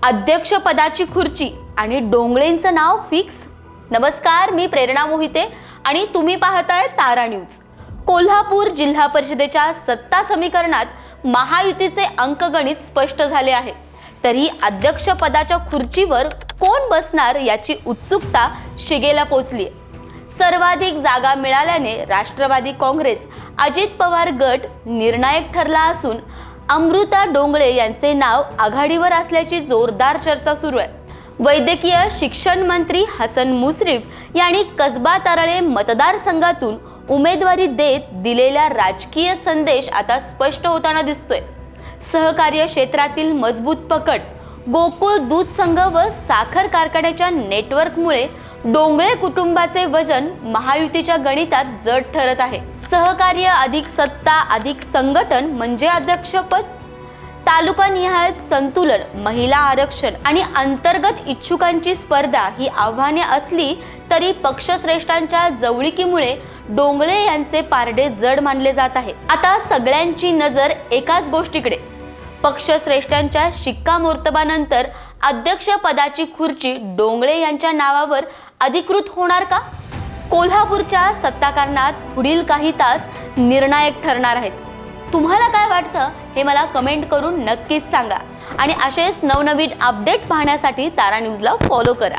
अध्यक्षपदाची खुर्ची आणि डोंगळेंचं नाव फिक्स. नमस्कार, मी प्रेरणा मोहिते आणि तुम्ही पाहताय तारा न्यूज. कोल्हापूर जिल्हा परिषदेच्या सत्ता समीकरणात महायुतीचे अंकगणित स्पष्ट झाले आहे. तरी अध्यक्षपदाच्या खुर्चीवर कोण बसणार याची उत्सुकता शिगेला पोहोचली आहे. सर्वाधिक जागा मिळाल्याने राष्ट्रवादी काँग्रेस अजित पवार गट निर्णायक ठरला असून अमृता डोंगळे यांचे नाव आघाडीवर असल्याची जोरदार चर्चा सुरू आहे. वैद्यकीय शिक्षण मंत्री हसन मुश्रीफ यांनी कसबा तारळे मतदारसंघातून उमेदवारी देत दिलेला राजकीय संदेश आता स्पष्ट होताना दिसतोय. सहकार्य क्षेत्रातील मजबूत पकड, गोकुळ दूध संघ व साखर कारखान्याच्या नेटवर्कमुळे डोंगळे कुटुंबाचे वजन महायुतीच्या गणितात जड ठरत आहे. सहकार्य अधिक सत्ता अधिक संघटन म्हणजे अध्यक्षपद. तालुकानिहाय संतुलन, महिला आरक्षण आणि अंतर्गत इच्छुकांची स्पर्धा ही आव्हाने असली तरी पक्षश्रेष्ठांच्या जवळीकीमुळे डोंगळे यांचे पारडे जड मानले जात आहे. आता सगळ्यांची नजर एकाच गोष्टीकडे. पक्षश्रेष्ठांच्या शिक्कामोर्तबानंतर अध्यक्षपदाची खुर्ची डोंगळे यांच्या नावावर अधिकृत होणार का? कोल्हापूरच्या सत्ताकारणात पुढील काही तास निर्णायक ठरणार आहेत. तुम्हाला काय वाटतं हे मला कमेंट करून नक्कीच सांगा आणि असेच नवनवीन अपडेट पाहण्यासाठी तारा न्यूजला फॉलो करा.